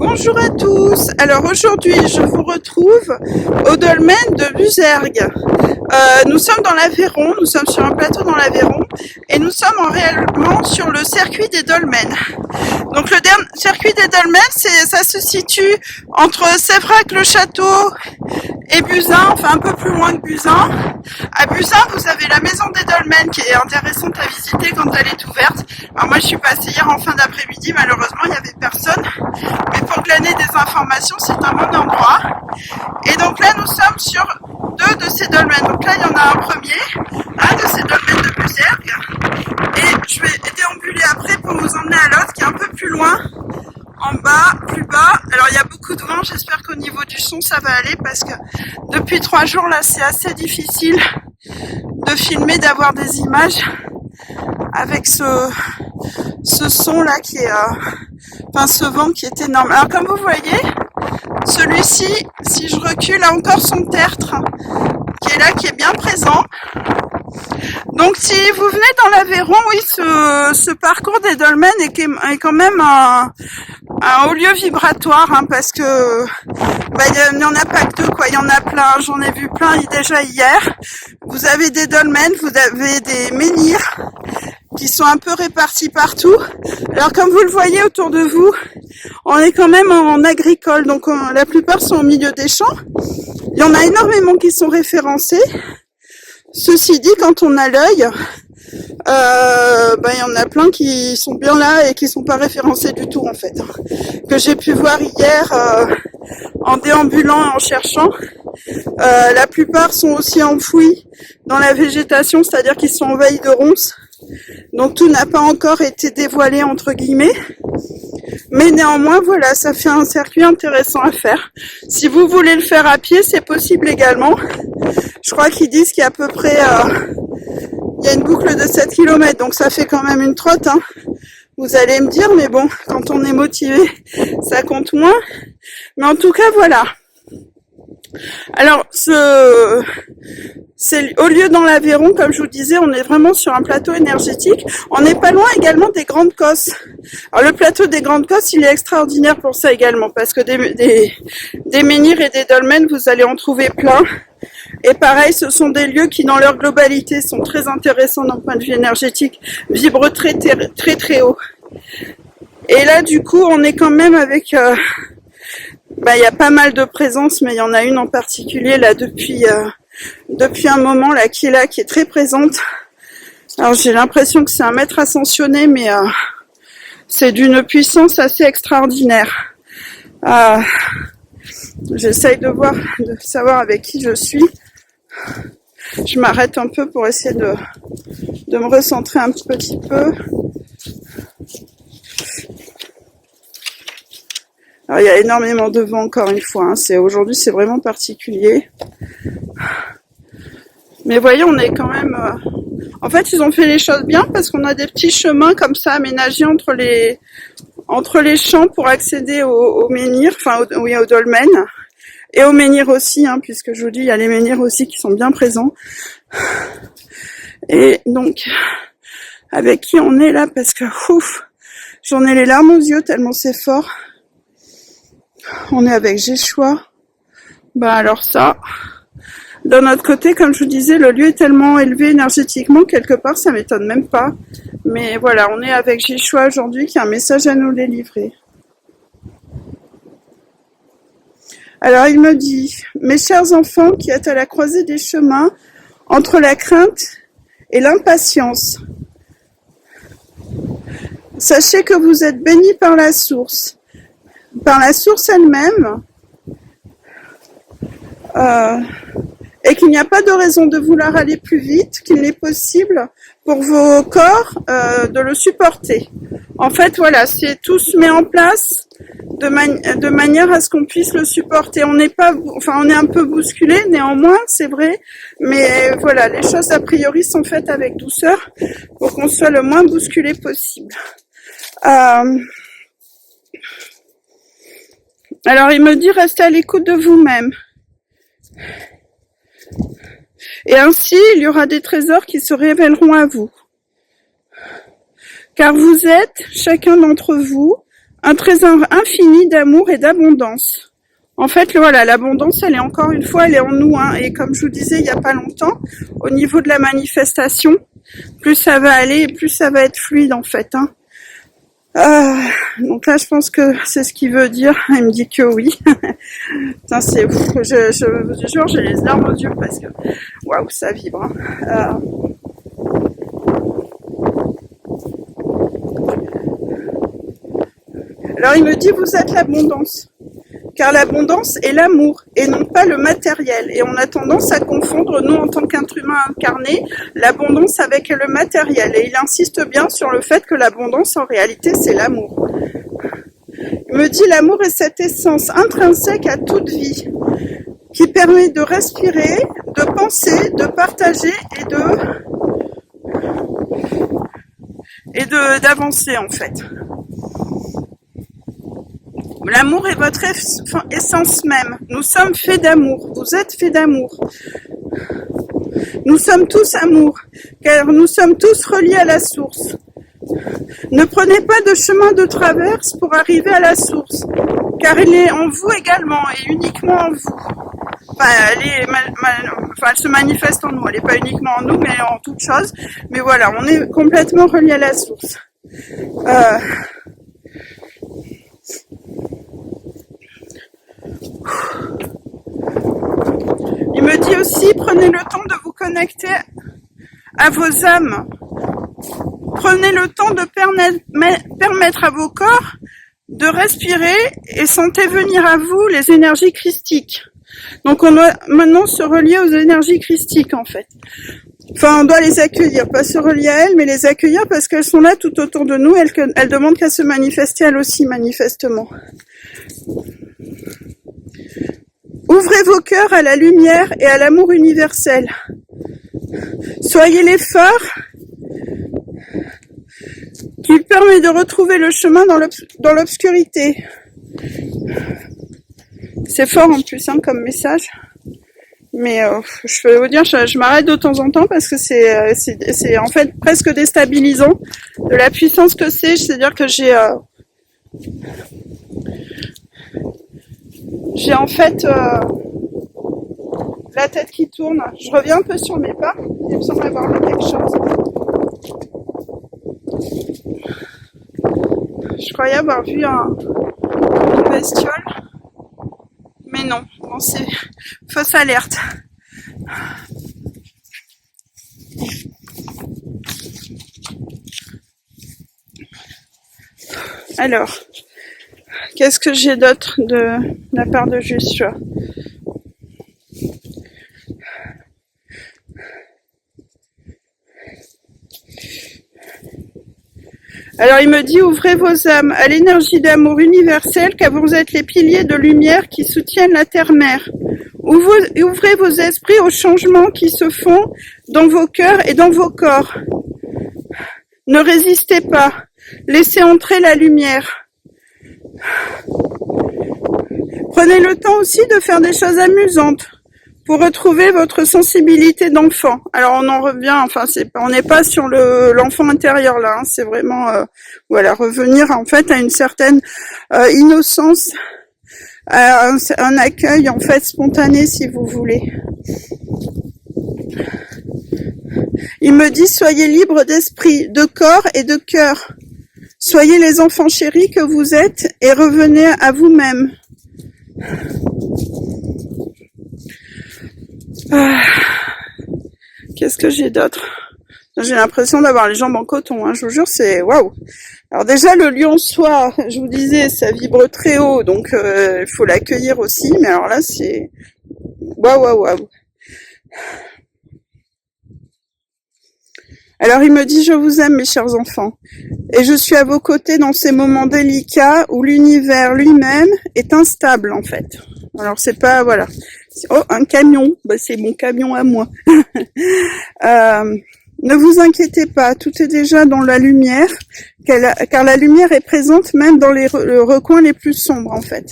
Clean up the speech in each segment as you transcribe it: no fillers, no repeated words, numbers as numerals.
Bonjour à tous. Alors aujourd'hui, je vous retrouve au dolmen de Buzergues. Nous sommes dans l'Aveyron, nous sommes sur un plateau dans l'Aveyron et nous sommes réellement sur le circuit des dolmens. Donc le circuit des dolmens, ça se situe entre Sévrac-le-Château et Buzin, enfin un peu plus loin que Buzin. À Buzin, vous avez la maison des dolmens qui est intéressante à visiter quand elle est ouverte. Alors moi je suis passée hier en fin d'après-midi, malheureusement il n'y avait personne. Mais pour glaner des informations, c'est un bon endroit. Et donc là nous sommes sur deux de ces dolmens. Donc là il y en a un premier, un de ces dolmens de Buzergues. Et je vais déambuler après pour vous emmener à l'autre qui est un peu plus loin. En bas, plus bas. Alors il y a beaucoup de vent, j'espère qu'au niveau du son ça va aller parce que depuis 3 jours là c'est assez difficile de filmer, d'avoir des images avec ce son là qui est, enfin ce vent qui est énorme. Alors comme vous voyez, celui-ci, si je recule, a encore son tertre qui est là, qui est bien présent. Donc si vous venez dans l'Aveyron, oui, ce parcours des dolmens est quand même un haut lieu vibratoire, hein, parce que il n'y en a pas que deux, quoi. Il y en a plein, j'en ai vu plein déjà hier. Vous avez des dolmens, vous avez des menhirs qui sont un peu répartis partout. Alors comme vous le voyez autour de vous, on est quand même en agricole, donc la plupart sont au milieu des champs. Il y en a énormément qui sont référencés. Ceci dit, quand on a l'œil, il y en a plein qui sont bien là et qui sont pas référencés du tout en fait. Que j'ai pu voir hier en déambulant et en cherchant. La plupart sont aussi enfouis dans la végétation, c'est-à-dire qu'ils sont envahis de ronces. Donc tout n'a pas encore été dévoilé entre guillemets. Mais néanmoins, voilà, ça fait un circuit intéressant à faire. Si vous voulez le faire à pied, c'est possible également. Je crois qu'ils disent qu'il y a à peu près... il y a une boucle de 7 km, donc ça fait quand même une trotte. Hein. Vous allez me dire, mais bon, quand on est motivé, ça compte moins. Mais en tout cas, voilà. Alors, c'est au lieu dans l'Aveyron, comme je vous disais, on est vraiment sur un plateau énergétique. On n'est pas loin également des Grandes Cosses. Alors, le plateau des Grandes Cosses, il est extraordinaire pour ça également, parce que des menhirs et des dolmens, vous allez en trouver plein. Et pareil, ce sont des lieux qui, dans leur globalité, sont très intéressants d'un point de vue énergétique, vibrent très, très, très haut. Et là, du coup, on est quand même avec... il y a pas mal de présences, mais il y en a une en particulier là depuis un moment là qui est très présente. Alors j'ai l'impression que c'est un maître ascensionné, mais c'est d'une puissance assez extraordinaire. J'essaye de savoir avec qui je suis. Je m'arrête un peu pour essayer de me recentrer un petit peu. Alors, il y a énormément de vent encore une fois, hein. Aujourd'hui c'est vraiment particulier. Mais voyez, on est quand même... En fait, ils ont fait les choses bien parce qu'on a des petits chemins comme ça aménagés entre les champs pour accéder aux menhirs, enfin aux dolmens. Et aux menhirs aussi, hein, puisque je vous dis, il y a les menhirs aussi qui sont bien présents. Et donc, avec qui on est là, parce que j'en ai les larmes aux yeux tellement c'est fort. On est avec Géchois. Alors ça, d'un autre côté, comme je vous disais, le lieu est tellement élevé énergétiquement, quelque part, ça m'étonne même pas. Mais voilà, on est avec Géchois aujourd'hui qui a un message à nous délivrer. Alors il me dit, mes chers enfants qui êtes à la croisée des chemins, entre la crainte et l'impatience, sachez que vous êtes bénis par la source elle-même, et qu'il n'y a pas de raison de vouloir aller plus vite qu'il n'est possible pour vos corps de le supporter. En fait, voilà, tout se met en place de manière à ce qu'on puisse le supporter. On est un peu bousculé, néanmoins, c'est vrai, mais voilà, les choses a priori sont faites avec douceur pour qu'on soit le moins bousculé possible. Alors, il me dit, restez à l'écoute de vous-même. Et ainsi, il y aura des trésors qui se révéleront à vous. Car vous êtes, chacun d'entre vous, un trésor infini d'amour et d'abondance. En fait, voilà, l'abondance, elle est encore une fois, elle est en nous, hein, et comme je vous disais il n'y a pas longtemps, au niveau de la manifestation, plus ça va aller, plus ça va être fluide en fait, hein. Donc là, je pense que c'est ce qu'il veut dire. Il me dit que oui. Putain, c'est ouf. Je vous jure, j'ai les larmes aux yeux parce que waouh, ça vibre, hein. Alors il me dit, vous êtes l'abondance. Car l'abondance est l'amour et non pas le matériel. Et on a tendance à confondre, nous, en tant qu'être humain incarné, l'abondance avec le matériel. Et il insiste bien sur le fait que l'abondance, en réalité, c'est l'amour. Il me dit, l'amour est cette essence intrinsèque à toute vie, qui permet de respirer, de penser, de partager et d'avancer, en fait. L'amour est votre essence même. Nous sommes faits d'amour. Vous êtes faits d'amour. Nous sommes tous amour, car nous sommes tous reliés à la source. Ne prenez pas de chemin de traverse pour arriver à la source, car elle est en vous également et uniquement en vous. Enfin, elle se manifeste en nous. Elle n'est pas uniquement en nous, mais en toute chose. Mais voilà, on est complètement reliés à la source. Il me dit aussi, prenez le temps de vous connecter à vos âmes. Prenez le temps de permettre à vos corps de respirer et sentez venir à vous les énergies christiques. Donc on doit maintenant se relier aux énergies christiques en fait. Enfin, on doit les accueillir, pas se relier à elles, mais les accueillir parce qu'elles sont là tout autour de nous. Elles demandent qu'à se manifester elles aussi, manifestement. Ouvrez vos cœurs à la lumière et à l'amour universel. Soyez l'effort qui permet de retrouver le chemin dans l'obscurité. C'est fort en plus hein, comme message. Mais je peux vous dire, je m'arrête de temps en temps parce que c'est en fait presque déstabilisant de la puissance que c'est. C'est-à-dire que j'ai en fait la tête qui tourne. Je reviens un peu sur mes pas. Il me semble avoir vu quelque chose. Je croyais avoir vu une bestiole. Mais non, bon, c'est fausse alerte. Alors, qu'est-ce que j'ai d'autre de la part de Joshua ? Alors il me dit, ouvrez vos âmes à l'énergie d'amour universel, car vous êtes les piliers de lumière qui soutiennent la terre-mère. Ouvrez vos esprits aux changements qui se font dans vos cœurs et dans vos corps. Ne résistez pas, laissez entrer la lumière. Prenez le temps aussi de faire des choses amusantes pour retrouver votre sensibilité d'enfant. Alors on en revient, enfin on n'est pas sur l'enfant intérieur là, hein, c'est vraiment voilà, revenir en fait à une certaine innocence, à un accueil en fait spontané si vous voulez. Il me dit, soyez libres d'esprit, de corps et de cœur. Soyez les enfants chéris que vous êtes et revenez à vous-même. Qu'est-ce que j'ai d'autre ? J'ai l'impression d'avoir les jambes en coton, hein, je vous jure, c'est waouh. Alors déjà le lion soir, je vous disais, ça vibre très haut, donc il faut l'accueillir aussi, mais alors là c'est waouh. Alors il me dit, je vous aime mes chers enfants, et je suis à vos côtés dans ces moments délicats où l'univers lui-même est instable en fait. Alors c'est pas, voilà. Oh, un camion, bah, c'est mon camion à moi. Ne vous inquiétez pas, tout est déjà dans la lumière, car la lumière est présente même dans les recoins les plus sombres en fait.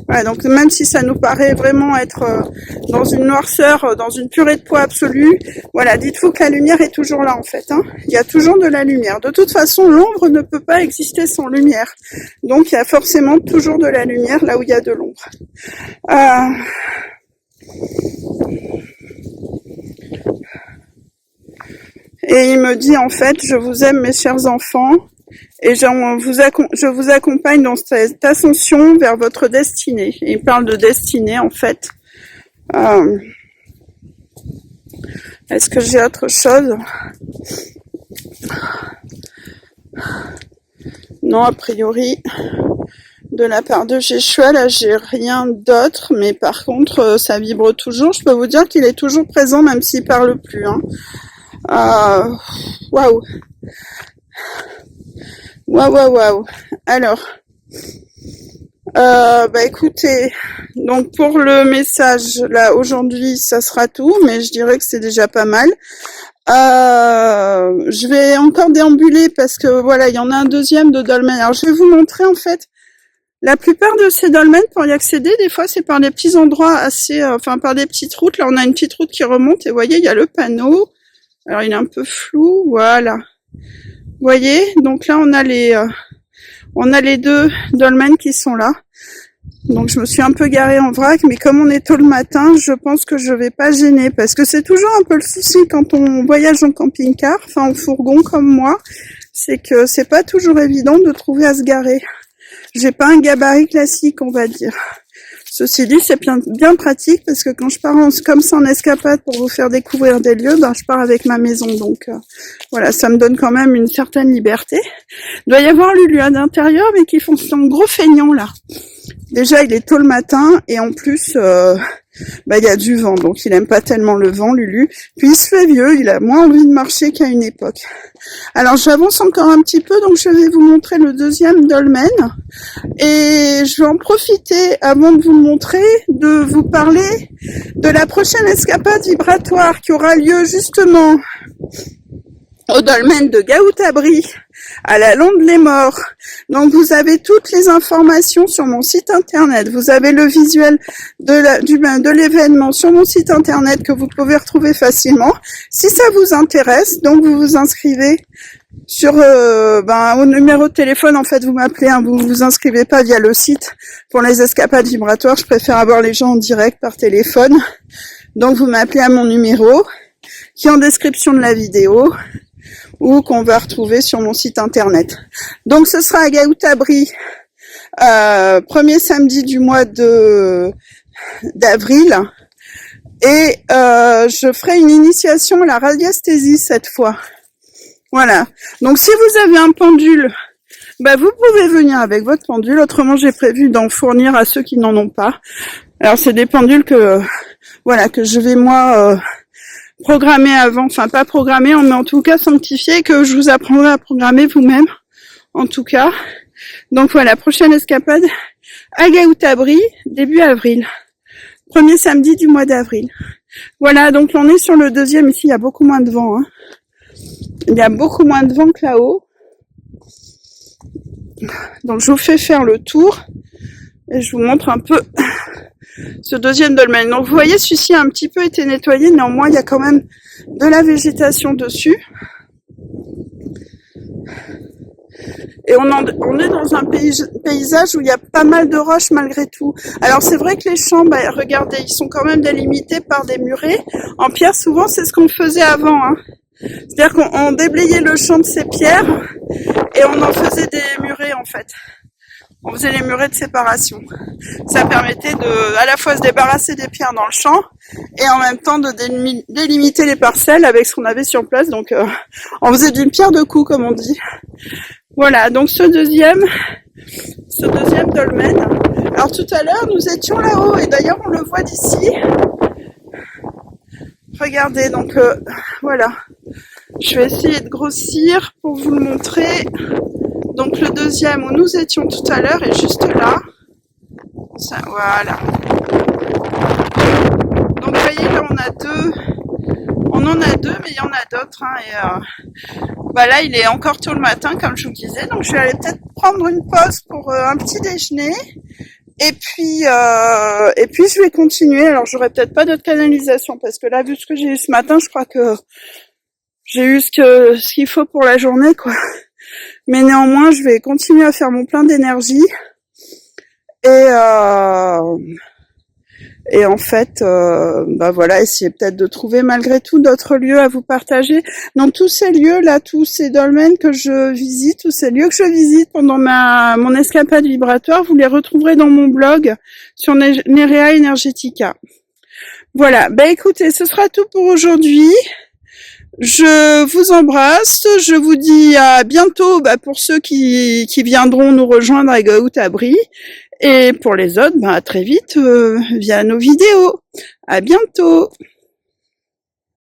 Voilà, donc même si ça nous paraît vraiment être dans une noirceur, dans une purée de poids absolue, voilà, dites-vous que la lumière est toujours là en fait. Hein. Il y a toujours de la lumière. De toute façon, l'ombre ne peut pas exister sans lumière. Donc il y a forcément toujours de la lumière là où il y a de l'ombre. Et il me dit en fait, je vous aime mes chers enfants, et je vous accompagne dans cette ascension vers votre destinée. Et il parle de destinée en fait. Est-ce que j'ai autre chose? Non, a priori, de la part de Yeshua, là j'ai rien d'autre, mais par contre ça vibre toujours. Je peux vous dire qu'il est toujours présent même s'il parle plus. Hein. Waouh. Waouh. Alors, écoutez, donc pour le message, là, aujourd'hui, ça sera tout, mais je dirais que c'est déjà pas mal. Je vais encore déambuler parce que, voilà, il y en a un deuxième de dolmen. Alors, je vais vous montrer, en fait, la plupart de ces dolmens, pour y accéder, des fois, c'est par des petits endroits assez, par des petites routes. Là, on a une petite route qui remonte et vous voyez, il y a le panneau. Alors, il est un peu flou, voilà. Vous voyez, donc là, on a les deux dolmens qui sont là. Donc, je me suis un peu garée en vrac, mais comme on est tôt le matin, je pense que je vais pas gêner, parce que c'est toujours un peu le souci quand on voyage en camping-car, enfin en fourgon comme moi, c'est que c'est pas toujours évident de trouver à se garer. J'ai pas un gabarit classique, on va dire. Ceci dit, c'est bien pratique parce que quand je pars comme ça en escapade pour vous faire découvrir des lieux, je pars avec ma maison. Donc voilà, ça me donne quand même une certaine liberté. Il doit y avoir Lulu à l'intérieur, mais qui font son gros feignant là. Déjà, il est tôt le matin et en plus, il y a du vent, donc il aime pas tellement le vent, Lulu. Puis il se fait vieux, il a moins envie de marcher qu'à une époque. Alors j'avance encore un petit peu, donc je vais vous montrer le deuxième dolmen. Et je vais en profiter, avant de vous le montrer, de vous parler de la prochaine escapade vibratoire qui aura lieu justement au dolmen de Gaoutabri, à la Londe les Morts. Donc vous avez toutes les informations sur mon site internet. Vous avez le visuel de l'événement sur mon site internet que vous pouvez retrouver facilement. Si ça vous intéresse, donc vous vous inscrivez sur au numéro de téléphone, en fait vous m'appelez, vous vous inscrivez pas via le site. Pour les escapades vibratoires, je préfère avoir les gens en direct par téléphone. Donc vous m'appelez à mon numéro qui est en description de la vidéo ou qu'on va retrouver sur mon site internet. Donc ce sera à Gaoutabri, premier samedi du mois d'avril, et je ferai une initiation à la radiesthésie cette fois. Voilà. Donc si vous avez un pendule, vous pouvez venir avec votre pendule. Autrement, j'ai prévu d'en fournir à ceux qui n'en ont pas. Alors c'est des pendules que je vais moi programmer avant, enfin pas programmer, mais en tout cas sanctifier, que je vous apprendrai à programmer vous-même, en tout cas. Donc voilà, prochaine escapade à Gaoutabri, début avril. Premier samedi du mois d'avril. Voilà, donc on est sur le deuxième, ici il y a beaucoup moins de vent. Hein. Il y a beaucoup moins de vent que là-haut. Donc je vous fais faire le tour et je vous montre un peu ce deuxième dolmen. Donc vous voyez, celui-ci a un petit peu été nettoyé, néanmoins il y a quand même de la végétation dessus. Et on est dans un paysage où il y a pas mal de roches malgré tout. Alors c'est vrai que les champs, regardez, ils sont quand même délimités par des murets. En pierre, souvent c'est ce qu'on faisait avant. Hein. C'est-à-dire qu'on déblayait le champ de ces pierres et on en faisait des murets en fait. On faisait les murets de séparation. Ça permettait à la fois se débarrasser des pierres dans le champ et en même temps de délimiter les parcelles avec ce qu'on avait sur place. Donc on faisait d'une pierre deux coups comme on dit. Voilà, donc ce deuxième dolmen. Alors tout à l'heure nous étions là-haut et d'ailleurs on le voit d'ici. Regardez, donc voilà. Je vais essayer de grossir pour vous le montrer. Donc le deuxième où nous étions tout à l'heure est juste là. Ça, voilà. Donc vous voyez là On en a deux, mais il y en a d'autres. Hein, bah là, il est encore tôt le matin, comme je vous disais. Donc, je vais aller peut-être prendre une pause pour un petit déjeuner. Et puis, je vais continuer. Alors, j'aurai peut-être pas d'autre canalisation parce que là, vu ce que j'ai eu ce matin, je crois que j'ai eu ce qu'il faut pour la journée, quoi. Mais néanmoins, je vais continuer à faire mon plein d'énergie. Et en fait, bah voilà, essayer peut-être de trouver malgré tout d'autres lieux à vous partager. Dans tous ces lieux-là, tous ces dolmens que je visite, tous ces lieux que je visite pendant mon escapade vibratoire, vous les retrouverez dans mon blog sur Nerea Energetica. Voilà, bah écoutez, ce sera tout pour aujourd'hui. Je vous embrasse, je vous dis à bientôt pour ceux qui viendront nous rejoindre à Gaout-Abri et pour les autres, à très vite via nos vidéos. À bientôt.